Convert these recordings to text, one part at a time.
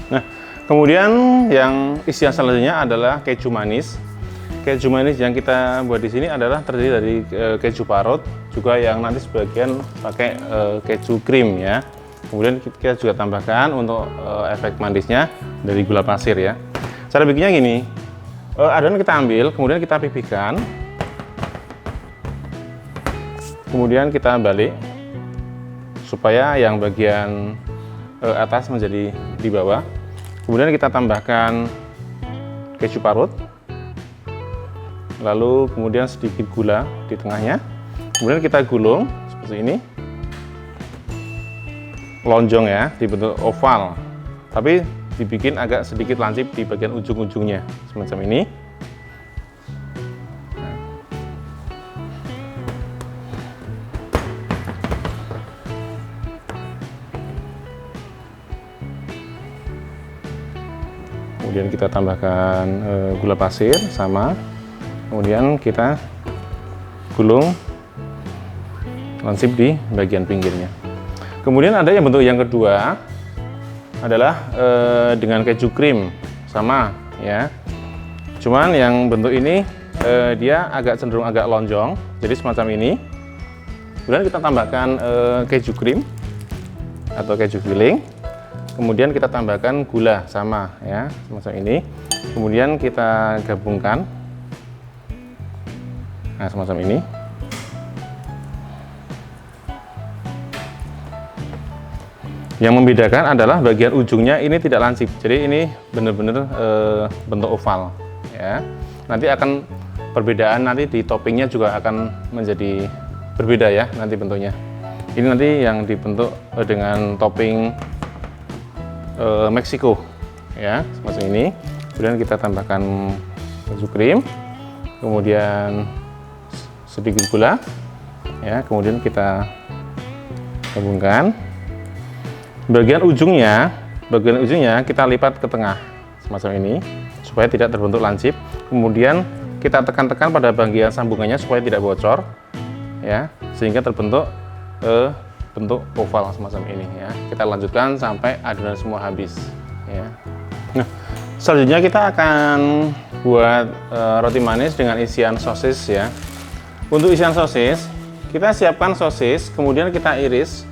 Nah, kemudian yang isian selanjutnya adalah keju manis. Keju manis yang kita buat di sini adalah terdiri dari keju parut, juga yang nanti sebagian pakai keju krim ya. Kemudian kita juga tambahkan untuk efek manisnya dari gula pasir ya. Cara bikinnya gini, adonan kita ambil, kemudian kita pipihkan, kemudian kita balik supaya yang bagian atas menjadi di bawah. Kemudian kita tambahkan keju parut, lalu kemudian sedikit gula di tengahnya. Kemudian kita gulung seperti ini, lonjong ya, dibentuk oval, tapi dibikin agak sedikit lancip di bagian ujung-ujungnya semacam ini. Kemudian kita tambahkan gula pasir sama, kemudian kita gulung lansip di bagian pinggirnya. Kemudian ada yang bentuk yang kedua adalah dengan keju krim sama ya. Cuman yang bentuk ini dia agak cenderung agak lonjong, jadi semacam ini. Kemudian kita tambahkan keju krim atau keju filling. Kemudian kita tambahkan gula sama ya, semacam ini. Kemudian kita gabungkan, nah semacam ini. Yang membedakan adalah bagian ujungnya ini tidak lancip, jadi ini benar-benar bentuk oval ya. Nanti akan perbedaan nanti di toppingnya juga akan menjadi berbeda ya nanti bentuknya. Ini nanti yang dibentuk dengan topping Meksiko ya, semacam ini. Kemudian kita tambahkan keju krim, kemudian sedikit gula ya, kemudian kita gabungkan. Bagian ujungnya kita lipat ke tengah semacam ini supaya tidak terbentuk lancip. Kemudian kita tekan-tekan pada bagian sambungannya supaya tidak bocor ya, sehingga terbentuk bentuk oval semacam ini ya. Kita lanjutkan sampai adonan semua habis ya. Nah, selanjutnya kita akan buat roti manis dengan isian sosis ya. Untuk isian sosis, kita siapkan sosis, kemudian kita iris,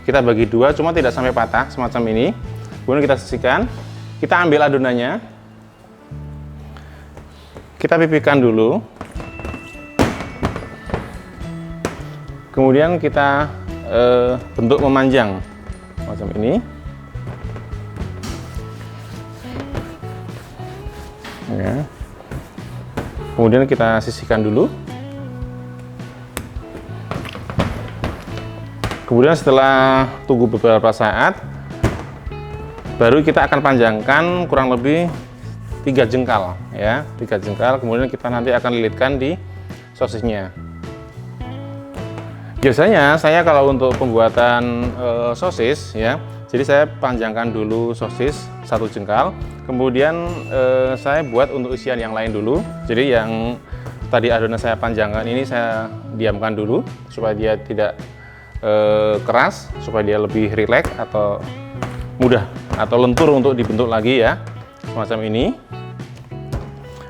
kita bagi dua, cuma tidak sampai patah semacam ini. Kemudian kita sisihkan, kita ambil adonannya, kita pipihkan dulu, kemudian kita bentuk memanjang macam ini ya. Kemudian kita sisihkan dulu. Kemudian setelah tunggu beberapa saat, baru kita akan panjangkan kurang lebih 3 jengkal ya, 3 jengkal. Kemudian kita nanti akan lilitkan di sosisnya. Biasanya saya kalau untuk pembuatan sosis ya, jadi saya panjangkan dulu sosis 1 jengkal, kemudian saya buat untuk isian yang lain dulu. Jadi yang tadi adonan saya panjangkan ini saya diamkan dulu supaya dia tidak keras, supaya dia lebih rileks atau mudah atau lentur untuk dibentuk lagi ya, semacam ini.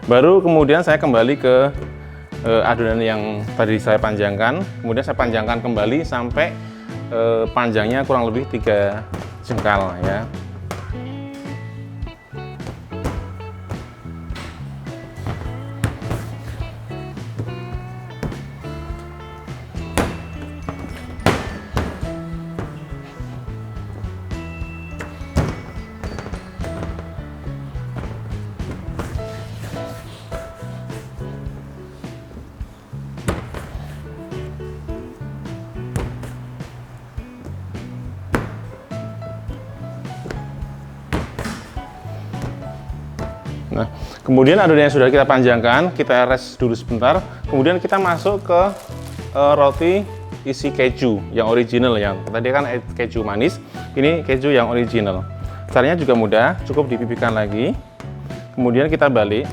Baru kemudian saya kembali ke adonan yang tadi saya panjangkan, kemudian saya panjangkan kembali sampai panjangnya kurang lebih 3 jengkal ya. Nah, kemudian adonan yang sudah kita panjangkan, kita rest dulu sebentar. Kemudian kita masuk ke roti isi keju yang original, yang tadi kan keju manis, ini keju yang original. Caranya juga mudah, cukup dipipihkan lagi. Kemudian kita balik.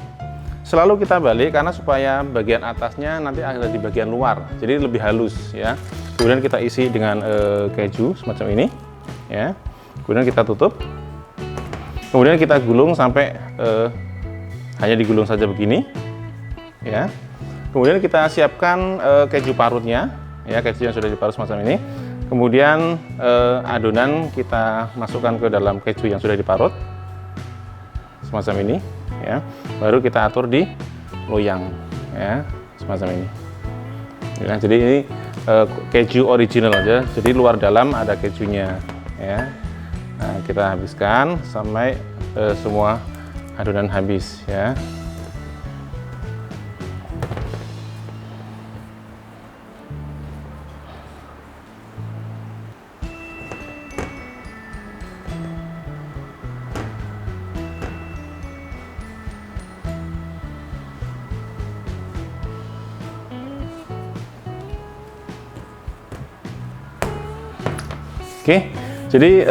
Selalu kita balik karena supaya bagian atasnya nanti ada di bagian luar, jadi lebih halus ya. Kemudian kita isi dengan keju semacam ini ya. Kemudian kita tutup. Kemudian kita gulung sampai hanya digulung saja begini ya. Kemudian kita siapkan keju parutnya ya, keju yang sudah diparut semacam ini. Kemudian adonan kita masukkan ke dalam keju yang sudah diparut semacam ini ya. Baru kita atur di loyang ya, semacam ini ya. Jadi ini keju original aja, jadi luar dalam ada kejunya ya. Nah, kita habiskan sampai semua adonan habis ya. Oke, jadi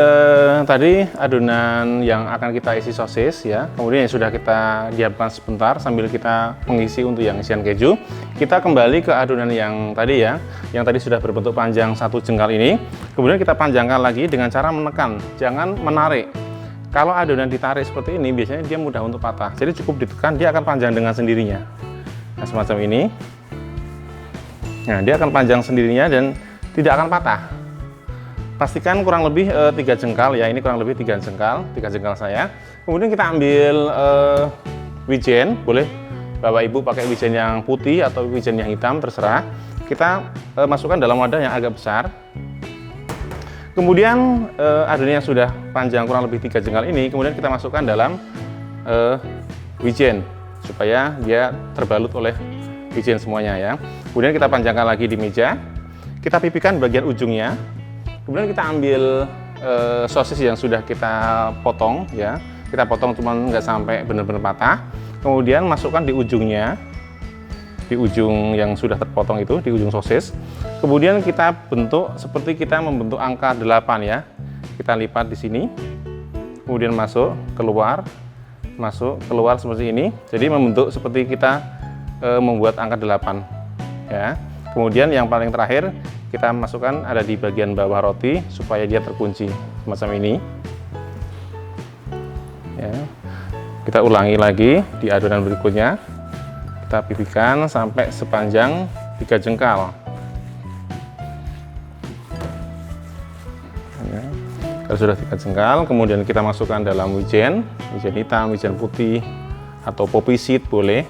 tadi adonan yang akan kita isi sosis ya, kemudian yang sudah kita diamkan sebentar sambil kita mengisi untuk yang isian keju. Kita kembali ke adonan yang tadi ya, yang tadi sudah berbentuk panjang satu jengkal ini. Kemudian kita panjangkan lagi dengan cara menekan, jangan menarik. Kalau adonan ditarik seperti ini, biasanya dia mudah untuk patah. Jadi cukup ditekan, dia akan panjang dengan sendirinya. Nah, semacam ini. Nah, dia akan panjang sendirinya dan tidak akan patah. Pastikan kurang lebih 3 jengkal ya, ini kurang lebih 3 jengkal saya. Kemudian kita ambil wijen, boleh Bapak Ibu pakai wijen yang putih atau wijen yang hitam, terserah. Kita masukkan dalam wadah yang agak besar. Kemudian adonan yang sudah panjang kurang lebih 3 jengkal ini, kemudian kita masukkan dalam wijen supaya dia terbalut oleh wijen semuanya ya. Kemudian kita panjangkan lagi di meja. Kita pipihkan bagian ujungnya. Kemudian kita ambil sosis yang sudah kita potong ya, kita potong cuman nggak sampai benar-benar patah. Kemudian masukkan di ujungnya, di ujung yang sudah terpotong itu, di ujung sosis. Kemudian kita bentuk seperti kita membentuk angka 8 ya. Kita lipat di sini, kemudian masuk keluar seperti ini. Jadi membentuk seperti kita membuat angka 8 ya. Kemudian yang paling terakhir kita masukkan ada di bagian bawah roti supaya dia terkunci semacam ini ya. Kita ulangi lagi di adonan berikutnya, kita pipihkan sampai sepanjang 3 jengkal ya. Kalau sudah 3 jengkal, kemudian kita masukkan dalam wijen hitam, wijen putih atau poppy seed boleh,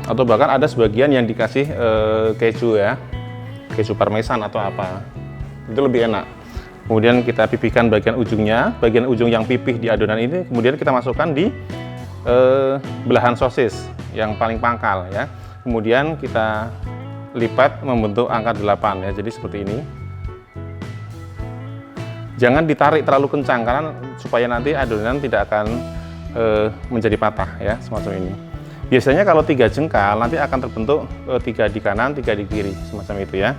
atau bahkan ada sebagian yang dikasih keju ya, keju parmesan atau apa, itu lebih enak. Kemudian kita pipihkan bagian ujungnya, bagian ujung yang pipih di adonan ini, kemudian kita masukkan di belahan sosis yang paling pangkal ya. Kemudian kita lipat membentuk angka 8 ya, jadi seperti ini. Jangan ditarik terlalu kencang karena supaya nanti adonan tidak akan menjadi patah ya, semacam ini. Biasanya kalau 3 jengkal nanti akan terbentuk 3 di kanan, 3 di kiri, semacam itu ya.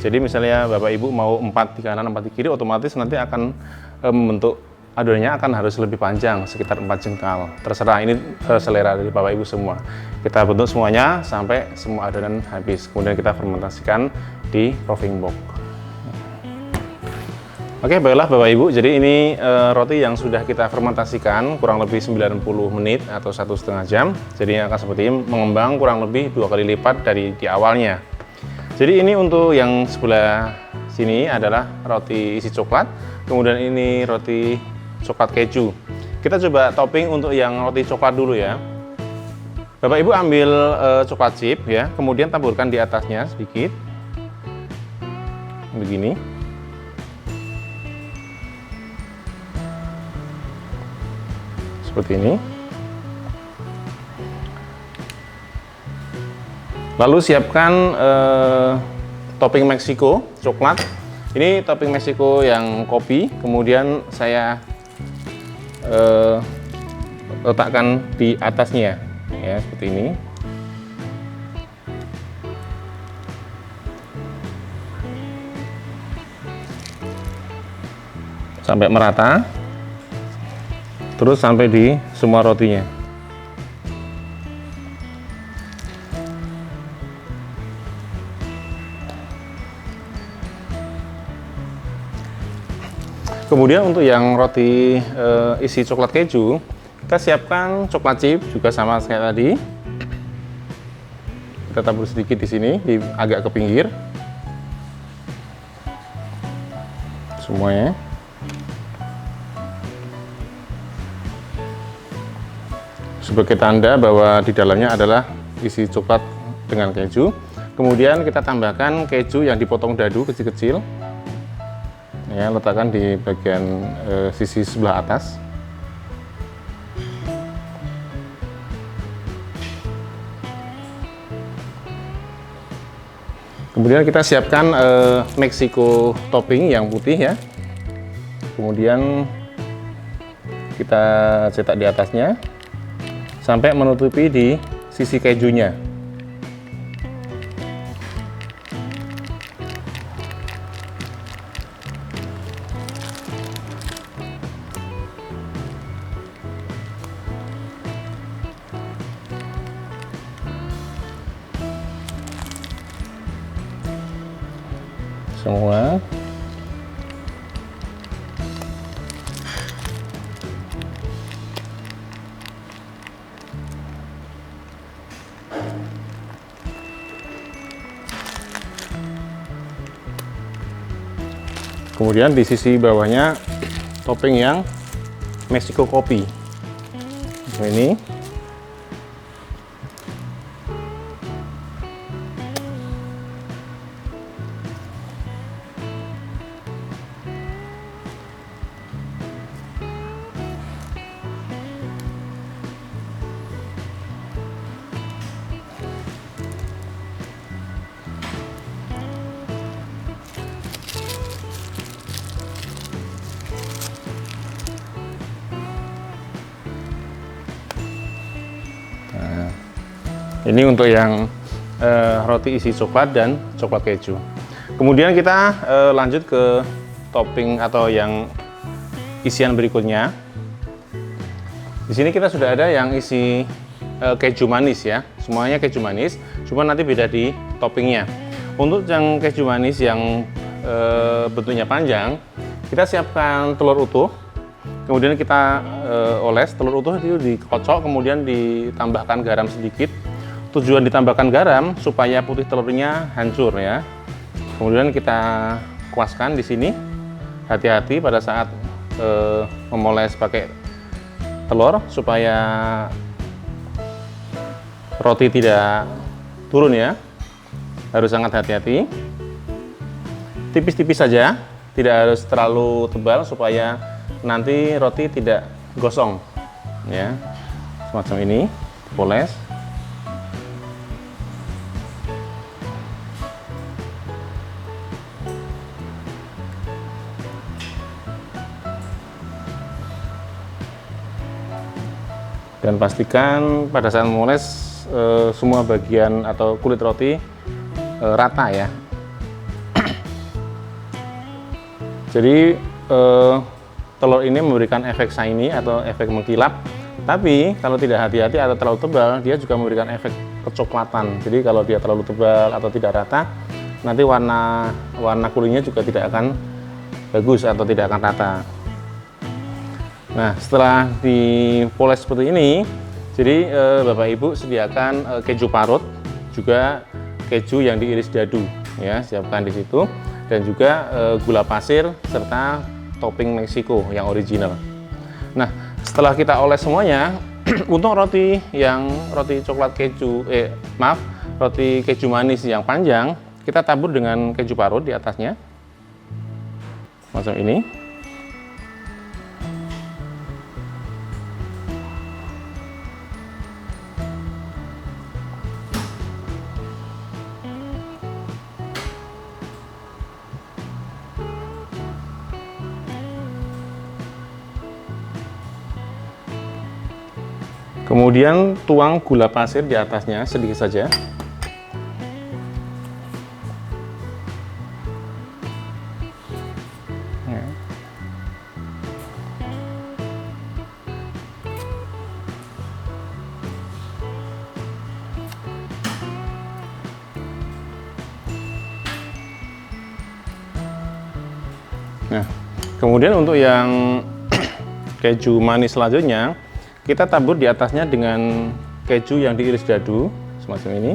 Jadi misalnya Bapak Ibu mau 4 di kanan, 4 di kiri, otomatis nanti akan membentuk adonannya akan harus lebih panjang, sekitar 4 jengkal. Terserah, ini selera dari Bapak Ibu semua. Kita bentuk semuanya sampai semua adonan habis. Kemudian kita fermentasikan di roving box. Oke, baiklah Bapak Ibu, jadi ini roti yang sudah kita fermentasikan kurang lebih 90 menit atau 1,5 jam. Jadi akan seperti ini, mengembang kurang lebih 2 kali lipat dari di awalnya. Jadi ini untuk yang sebelah sini adalah roti isi coklat, kemudian ini roti coklat keju. Kita coba topping untuk yang roti coklat dulu ya. Bapak Ibu ambil coklat chip ya, kemudian taburkan di atasnya sedikit. Begini. Seperti ini. Lalu siapkan topping Meksiko coklat. Ini topping Meksiko yang kopi. Kemudian saya letakkan di atasnya ya, seperti ini. Sampai merata, terus sampai di semua rotinya. Kemudian untuk yang roti isi coklat keju, kita siapkan coklat chip juga sama kayak tadi. Kita tabur sedikit di sini, agak ke pinggir semuanya. Sebagai tanda bahwa di dalamnya adalah isi coklat dengan keju. Kemudian kita tambahkan keju yang dipotong dadu kecil-kecil ya, letakkan di bagian sisi sebelah atas. Kemudian kita siapkan Meksiko topping yang putih ya. Kemudian kita cetak di atasnya sampai menutupi di sisi kejunya. Semua. Kemudian di sisi bawahnya topping yang Meksiko kopi. Ini ini untuk yang roti isi coklat dan coklat keju. Kemudian kita lanjut ke topping atau yang isian berikutnya. Di sini kita sudah ada yang isi keju manis ya, semuanya keju manis, cuma nanti beda di toppingnya. Untuk yang keju manis yang bentuknya panjang, kita siapkan telur utuh. Kemudian kita oles telur utuh itu dikocok, kemudian ditambahkan garam sedikit. Tujuan ditambahkan garam supaya putih telurnya hancur ya. Kemudian kita kuaskan di sini. Hati-hati pada saat memoles pakai telur supaya roti tidak turun ya. Harus sangat hati-hati. Tipis-tipis saja, tidak harus terlalu tebal supaya nanti roti tidak gosong ya. Semacam ini, poles. Dan pastikan pada saat memoles semua bagian atau kulit roti rata ya. Jadi telur ini memberikan efek shiny atau efek mengkilap, tapi kalau tidak hati-hati atau terlalu tebal, dia juga memberikan efek kecoklatan. Jadi kalau dia terlalu tebal atau tidak rata, nanti warna kulitnya juga tidak akan bagus atau tidak akan rata. Nah, setelah dipoles seperti ini, jadi Bapak Ibu sediakan keju parut, juga keju yang diiris dadu, ya, siapkan di situ, dan juga gula pasir serta topping Meksiko yang original. Nah, setelah kita oles semuanya, untuk roti coklat keju, roti keju manis yang panjang, kita tabur dengan keju parut di atasnya, macam ini. Kemudian tuang gula pasir di atasnya sedikit saja. Nah, kemudian untuk yang keju manis selanjutnya, kita tabur di atasnya dengan keju yang diiris dadu semacam ini.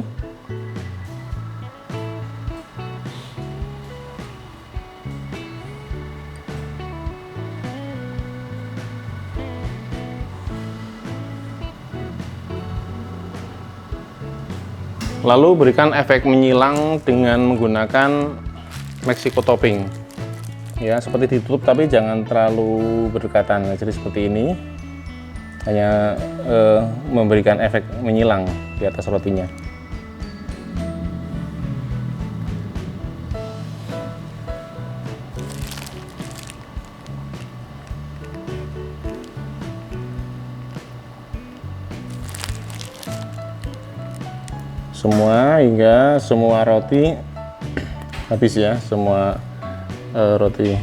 Lalu berikan efek menyilang dengan menggunakan Mexico topping. Ya, seperti ditutup tapi jangan terlalu berdekatan. Jadi seperti ini, hanya memberikan efek menyilang di atas rotinya. Semua hingga semua roti habis ya, semua roti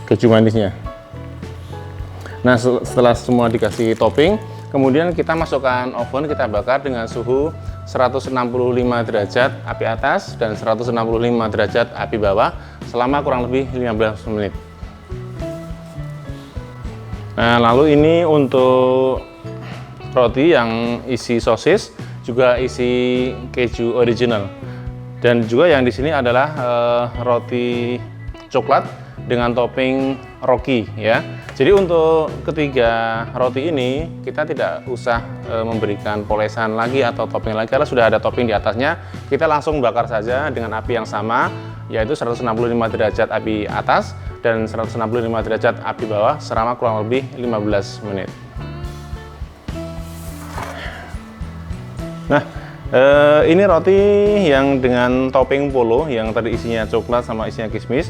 keju manisnya. Nah, setelah semua dikasih topping, kemudian kita masukkan oven, kita bakar dengan suhu 165 derajat api atas dan 165 derajat api bawah selama kurang lebih 15 menit. Nah, lalu ini untuk roti yang isi sosis, juga isi keju original. Dan juga yang di sini adalah roti coklat dengan topping Rocky ya. Jadi untuk ketiga roti ini kita tidak usah memberikan polesan lagi atau topping lagi karena sudah ada topping di atasnya. Kita langsung bakar saja dengan api yang sama, yaitu 165 derajat api atas dan 165 derajat api bawah selama kurang lebih 15 menit. Nah, ini roti yang dengan topping polo yang tadi isinya coklat sama isinya kismis.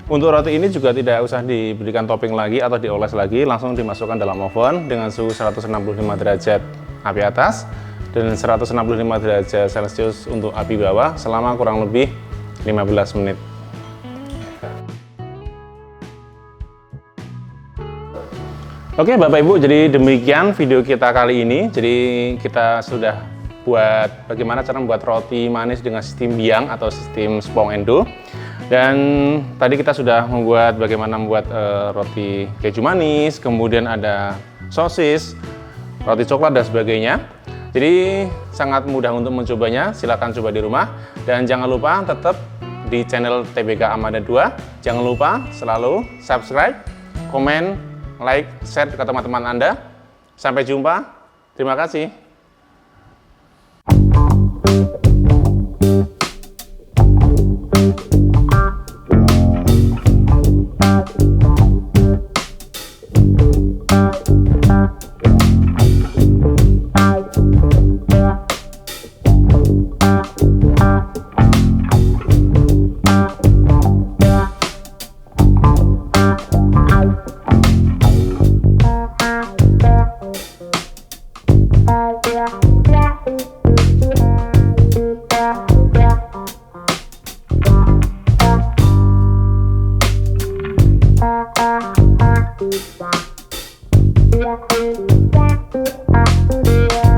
Untuk roti ini juga tidak usah diberikan topping lagi atau dioles lagi, langsung dimasukkan dalam oven dengan suhu 165 derajat api atas dan 165 derajat Celcius untuk api bawah selama kurang lebih 15 menit. Oke Bapak Ibu, jadi demikian video kita kali ini. Jadi kita sudah buat bagaimana cara membuat roti manis dengan sistem biang atau sistem spong endo. Dan tadi kita sudah membuat bagaimana membuat roti keju manis, kemudian ada sosis, roti coklat dan sebagainya. Jadi sangat mudah untuk mencobanya, silakan coba di rumah. Dan jangan lupa tetap di channel TBK Amanda 2. Jangan lupa selalu subscribe, komen, like, share ke teman-teman Anda. Sampai jumpa, terima kasih. Yeah.